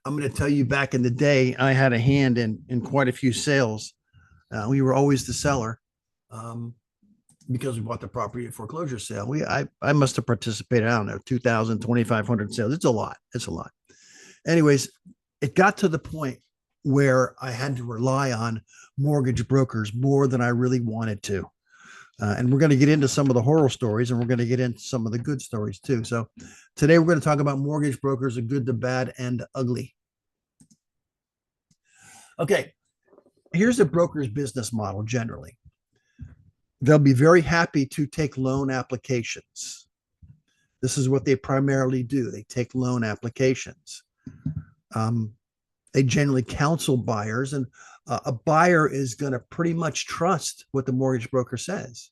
I'm going to tell you, back in the day, I had a hand in quite a few sales. We were always the seller, um, because we bought the property at foreclosure sale. I must have participated, I don't know, 2,000, 2,500 sales. It's a lot. It's a lot. Anyways, it got to the point where I had to rely on mortgage brokers more than I really wanted to. And we're going to get into some of the horror stories, and we're going to get into some of the good stories too. So today we're going to talk about mortgage brokers, the good, the bad, and the ugly. Okay, here's a broker's business model generally. They'll be very happy to take loan applications. This is what they primarily do. They take loan applications. Um, they generally counsel buyers, and a buyer is going to pretty much trust what the mortgage broker says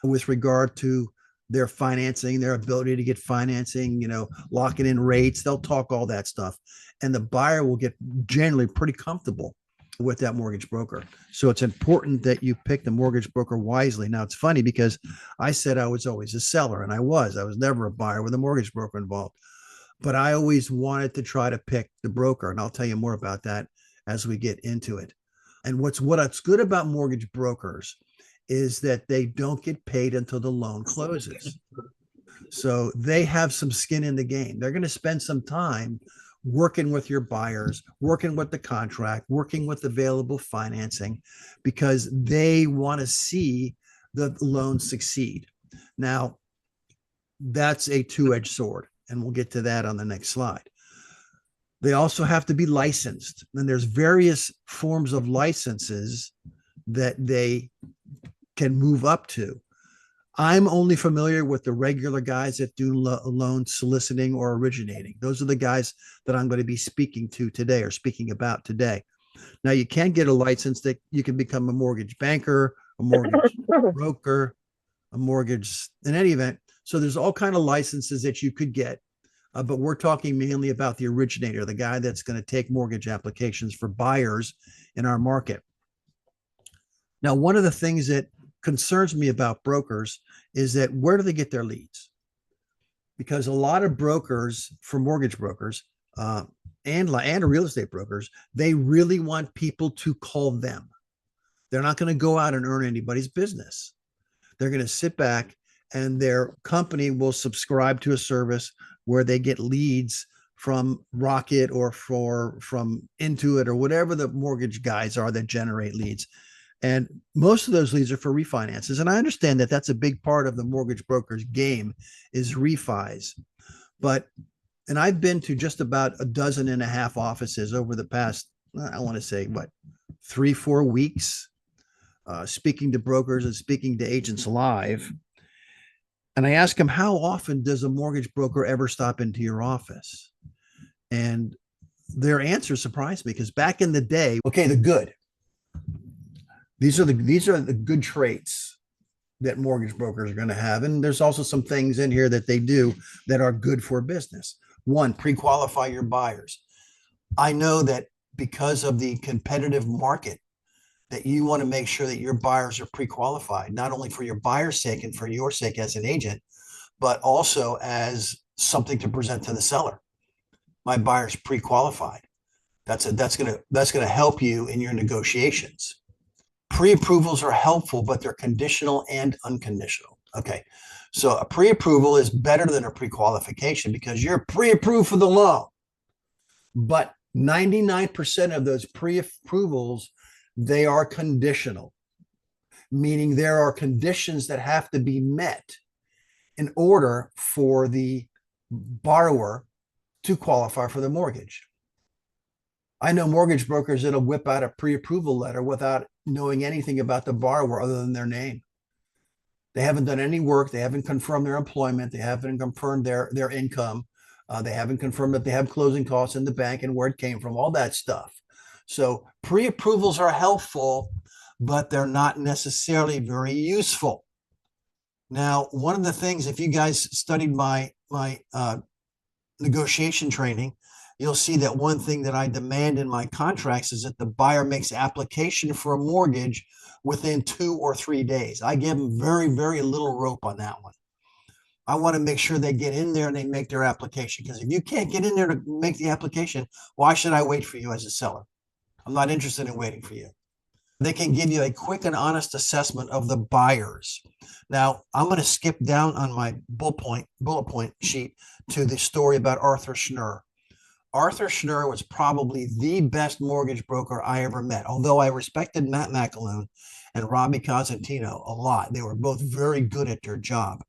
with regard to their financing, their ability to get financing, locking in rates. They'll talk all that stuff. And the buyer will get generally pretty comfortable with that mortgage broker. So it's important that you pick the mortgage broker wisely. Now, it's funny because I said I was always a seller, and I was never a buyer with a mortgage broker involved. But I always wanted to try to pick the broker. And I'll tell you more about that as we get into it. And what's good about mortgage brokers is that they don't get paid until the loan closes. So they have some skin in the game. They're going to spend some time working with your buyers, working with the contract, working with available financing, because they want to see the loan succeed. Now, that's a two-edged sword, and we'll get to that on the next slide. They also have to be licensed, and there's various forms of licenses that they can move up to. I'm only familiar with the regular guys that do loan soliciting or originating. Those are the guys that I'm going to be speaking to today, or speaking about today. Now, you can get a license that you can become a mortgage banker, a mortgage broker, a mortgage, in any event. So there's all kind of licenses that you could get. But we're talking mainly about the originator, the guy that's going to take mortgage applications for buyers in our market. Now, one of the things that concerns me about brokers is that where do they get their leads? Because a lot of brokers, for mortgage brokers and real estate brokers, they really want people to call them. They're not going to go out and earn anybody's business. They're going to sit back, and their company will subscribe to a service where they get leads from Rocket or from Intuit or whatever the mortgage guys are that generate leads. And most of those leads are for refinances. And I understand that that's a big part of the mortgage broker's game, is refis. And I've been to just about 12.5 offices over the past, I want to say, 3-4 weeks, speaking to brokers and speaking to agents live. And I ask them, how often does a mortgage broker ever stop into your office? And their answer surprised me, because back in the day, okay, the good. These are the good traits that mortgage brokers are going to have. And there's also some things in here that they do that are good for business. One, pre-qualify your buyers. I know that because of the competitive market, that you want to make sure that your buyers are pre-qualified, not only for your buyer's sake and for your sake as an agent, but also as something to present to the seller. My buyer's pre-qualified. That's going to help you in your negotiations. Pre-approvals are helpful, but they're conditional and unconditional. Okay, so a pre-approval is better than a pre-qualification because you're pre-approved for the loan. But 99% of those pre-approvals, they are conditional, meaning there are conditions that have to be met in order for the borrower to qualify for the mortgage. I know mortgage brokers that'll whip out a pre-approval letter without knowing anything about the borrower other than their name. They haven't done any work. They haven't confirmed their employment. They haven't confirmed their income. They haven't confirmed that they have closing costs in the bank and where it came from, all that stuff. So pre-approvals are helpful, but they're not necessarily very useful. Now, one of the things, if you guys studied my negotiation training, you'll see that one thing that I demand in my contracts is that the buyer makes application for a mortgage within 2 or 3 days. I give them very, very little rope on that one. I want to make sure they get in there and they make their application. Because if you can't get in there to make the application, why should I wait for you as a seller? I'm not interested in waiting for you. They can give you a quick and honest assessment of the buyers. Now, I'm going to skip down on my bullet point sheet to the story about Arthur Schnurr. Arthur Schnurr was probably the best mortgage broker I ever met. Although I respected Matt McAloon and Robbie Cosentino a lot, they were both very good at their job.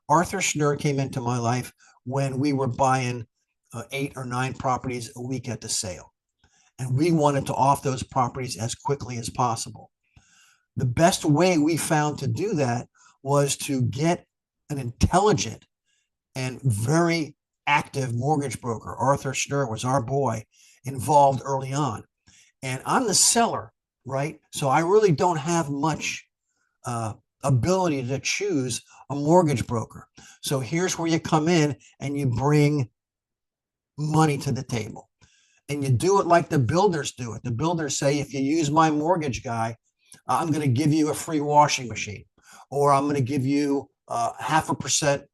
Arthur Schnurr came into my life when we were buying 8 or 9 properties a week at the sale. And we wanted to off those properties as quickly as possible. The best way we found to do that was to get an intelligent and very active mortgage broker. Arthur Schnurr was our boy, involved early on. And I'm the seller, right? So I really don't have much ability to choose a mortgage broker. So here's where you come in and you bring money to the table. And you do it like the builders do it. The builders say, if you use my mortgage guy, I'm going to give you a free washing machine, or I'm going to give you 0.5%,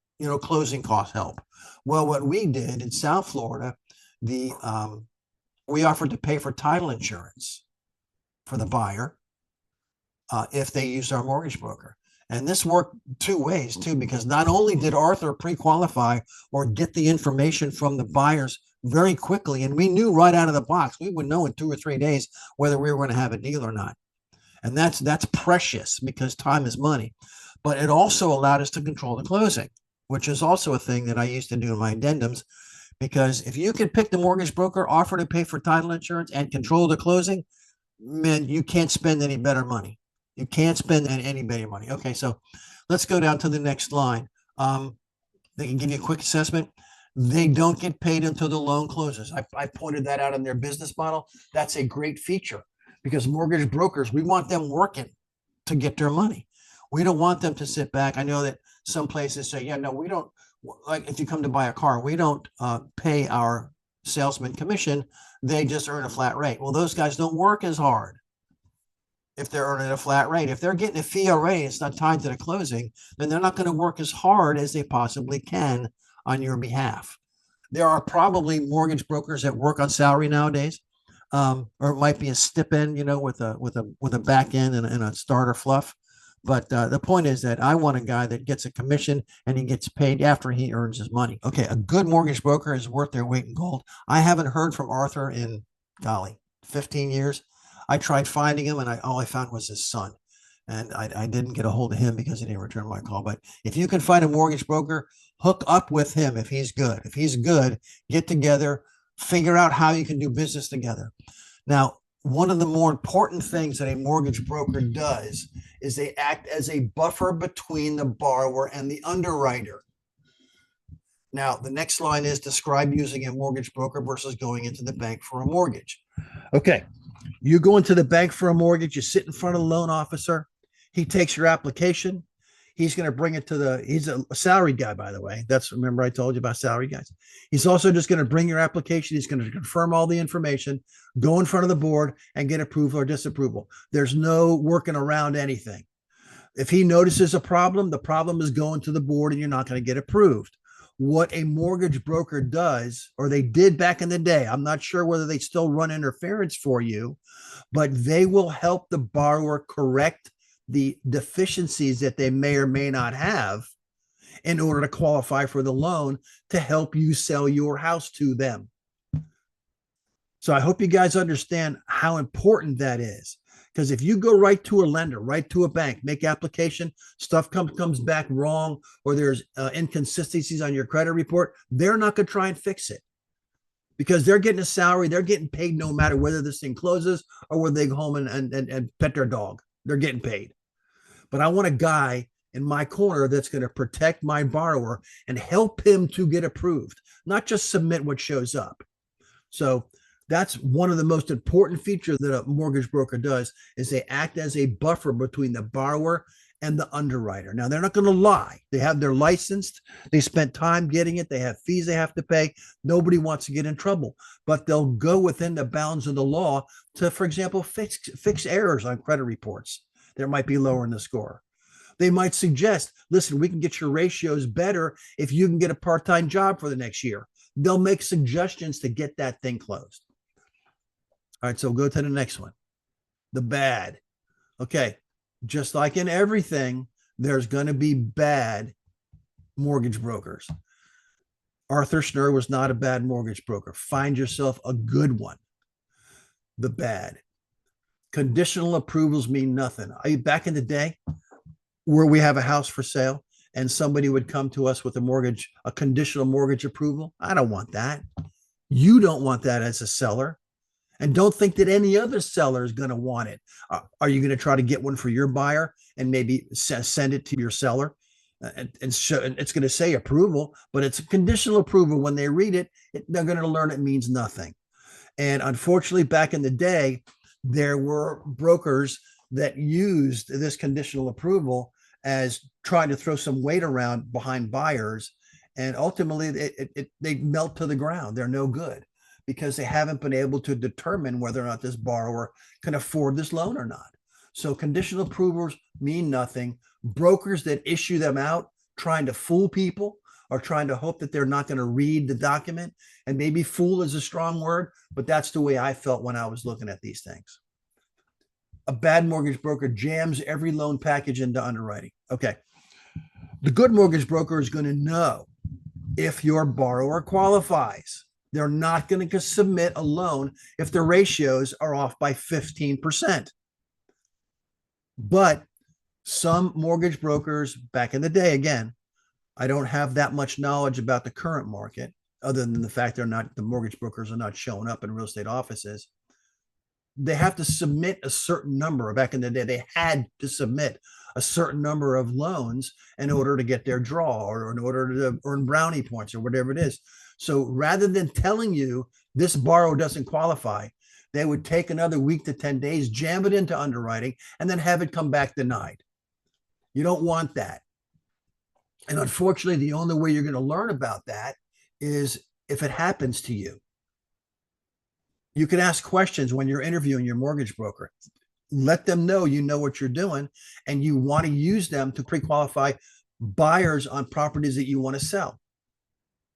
closing cost help. Well, what we did in South Florida, we offered to pay for title insurance for the buyer if they used our mortgage broker. And this worked 2 ways too, because not only did Arthur pre-qualify or get the information from the buyers very quickly, and we knew right out of the box, we would know in 2 or 3 days whether we were going to have a deal or not. And that's precious because time is money. But it also allowed us to control the closing, which is also a thing that I used to do in my addendums. Because if you can pick the mortgage broker, offer to pay for title insurance, and control the closing, man, you can't spend any better money. You can't spend any better money. Okay, so let's go down to the next line. They can give you a quick assessment. They don't get paid until the loan closes. I pointed that out in their business model. That's a great feature because mortgage brokers, we want them working to get their money. We don't want them to sit back. I know that some places say, yeah, no, we don't. Like if you come to buy a car, we don't pay our salesman commission. They just earn a flat rate. Well, those guys don't work as hard if they're earning a flat rate. If they're getting a fee or rate, it's not tied to the closing, then they're not going to work as hard as they possibly can on your behalf. There are probably mortgage brokers that work on salary nowadays, or it might be a stipend, with a back end and a starter fluff. But the point is that I want a guy that gets a commission and he gets paid after he earns his money. Okay, a good mortgage broker is worth their weight in gold. I haven't heard from Arthur in, 15 years. I tried finding him, and all I found was his son. And I didn't get a hold of him because he didn't return my call. But if you can find a mortgage broker, hook up with him if he's good. If he's good, get together, figure out how you can do business together. Now, one of the more important things that a mortgage broker does is they act as a buffer between the borrower and the underwriter. Now, the next line is describe using a mortgage broker versus going into the bank for a mortgage. Okay, you go into the bank for a mortgage, you sit in front of the loan officer, he takes your application, he's going to bring it to he's a salaried guy, by the way. Remember I told you about salaried guys. He's also just going to bring your application. He's going to confirm all the information, go in front of the board and get approval or disapproval. There's no working around anything. If he notices a problem, the problem is going to the board and you're not going to get approved. What a mortgage broker does, or they did back in the day, I'm not sure whether they still run interference for you, but they will help the borrower correct the deficiencies that they may or may not have in order to qualify for the loan to help you sell your house to them. So I hope you guys understand how important that is. Because if you go right to a lender, right to a bank, make application, stuff comes back wrong, or there's inconsistencies on your credit report, they're not going to try and fix it. Because they're getting a salary, they're getting paid no matter whether this thing closes or whether they go home and pet their dog. They're getting paid. But I want a guy in my corner that's going to protect my borrower and help him to get approved, not just submit what shows up. So that's one of the most important features that a mortgage broker does, is they act as a buffer between the borrower and the underwriter. Now, they're not going to lie. They're licensed. They spent time getting it. They have fees they have to pay. Nobody wants to get in trouble, but they'll go within the bounds of the law to, for example, fix errors on credit reports that might be lowering the score. They might suggest, listen, we can get your ratios better if you can get a part-time job for the next year. They'll make suggestions to get that thing closed. All right, so go to the next one. The bad. Okay, just like in everything, there's going to be bad mortgage brokers. Arthur Schnur was not a bad mortgage broker. Find yourself a good one. The bad. Conditional approvals mean nothing. Back in the day where we have a house for sale and somebody would come to us with a conditional mortgage approval, I don't want that. You don't want that as a seller. And don't think that any other seller is going to want it. Are you going to try to get one for your buyer and maybe send it to your seller? And it's going to say approval, but it's a conditional approval. When they read it, they're going to learn it means nothing. And unfortunately, back in the day, there were brokers that used this conditional approval as trying to throw some weight around behind buyers. And ultimately, they melt to the ground. They're no good because they haven't been able to determine whether or not this borrower can afford this loan or not. So conditional approvals mean nothing. Brokers that issue them out trying to fool people or trying to hope that they're not going to read the document, and maybe fool is a strong word, but that's the way I felt when I was looking at these things. A bad mortgage broker jams every loan package into underwriting. Okay. The good mortgage broker is going to know if your borrower qualifies. They're not going to submit a loan if the ratios are off by 15%. But some mortgage brokers back in the day, again, I don't have that much knowledge about the current market other than the fact the mortgage brokers are not showing up in real estate offices. They have to submit a certain number. Back in the day, they had to submit a certain number of loans in order to get their draw or in order to earn brownie points or whatever it is. So rather than telling you this borrower doesn't qualify, they would take another week to 10 days, jam it into underwriting, and then have it come back denied. You don't want that. And unfortunately, the only way you're going to learn about that is if it happens to you. You can ask questions when you're interviewing your mortgage broker. Let them know you know what you're doing and you want to use them to pre-qualify buyers on properties that you want to sell.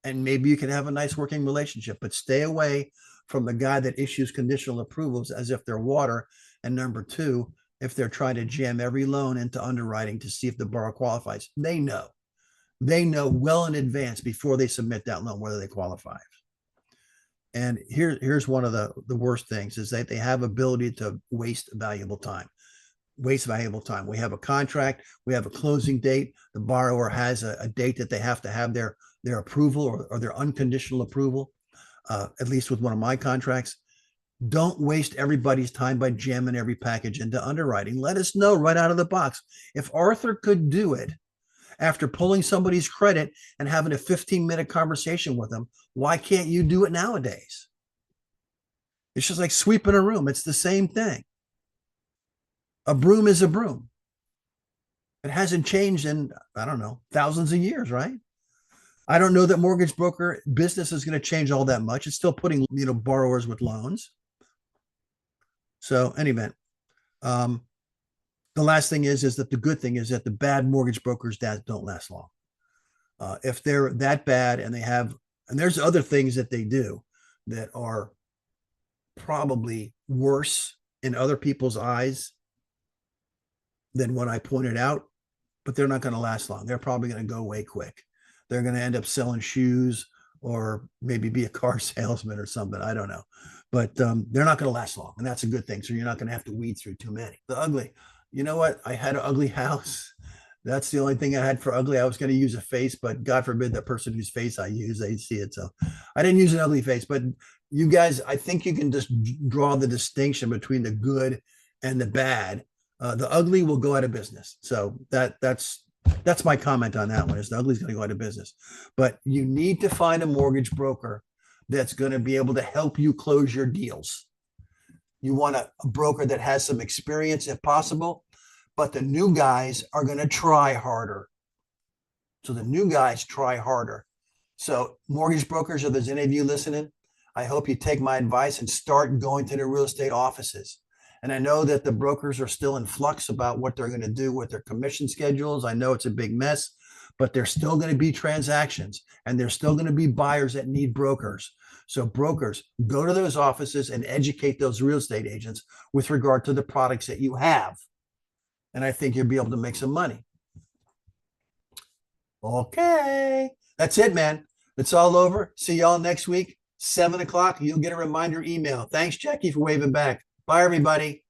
And maybe you can have a nice working relationship, but stay away from the guy that issues conditional approvals as if they're water. And number two, if they're trying to jam every loan into underwriting to see if the borrower qualifies. They know well in advance before they submit that loan whether they qualify. And here's one of the worst things is that they have ability to waste valuable time. We have a contract, we have a closing date. The borrower has a date that they have to have their approval or their unconditional approval, at least with one of my contracts. Don't waste everybody's time by jamming every package into underwriting. Let us know right out of the box. If Arthur could do it after pulling somebody's credit and having a 15-minute conversation with them, why can't you do it nowadays? It's just like sweeping a room. It's the same thing. A broom is a broom. It hasn't changed in, I don't know, thousands of years, right? I don't know that mortgage broker business is going to change all that much. It's still putting, borrowers with loans. So in any event, the last thing is that the good thing is that the bad mortgage brokers that don't last long. If they're that bad and there's other things that they do that are probably worse in other people's eyes than what I pointed out, but they're not going to last long. They're probably going to go away quick. They're going to end up selling shoes or maybe be a car salesman or something. I don't know, but they're not going to last long. And that's a good thing. So you're not going to have to weed through too many. The ugly, you know what? I had an ugly house. That's the only thing I had for ugly. I was going to use a face, but God forbid that person whose face I use, they see it. So I didn't use an ugly face, but you guys, I think you can just draw the distinction between the good and the bad. The ugly will go out of business. So that's my comment on that one, is the ugly is going to go out of business. But you need to find a mortgage broker that's going to be able to help you close your deals. You want a broker that has some experience if possible, but the new guys are going to try harder. So the new guys try harder. So mortgage brokers, if there's any of you listening, I hope you take my advice and start going to the real estate offices And I know that the brokers are still in flux about what they're going to do with their commission schedules. I know it's a big mess, but there's still going to be transactions and there's still going to be buyers that need brokers. So brokers, go to those offices and educate those real estate agents with regard to the products that you have. And I think you'll be able to make some money. Okay. That's it, man. It's all over. See y'all next week, 7 o'clock. You'll get a reminder email. Thanks, Jackie, for waving back. Bye, everybody.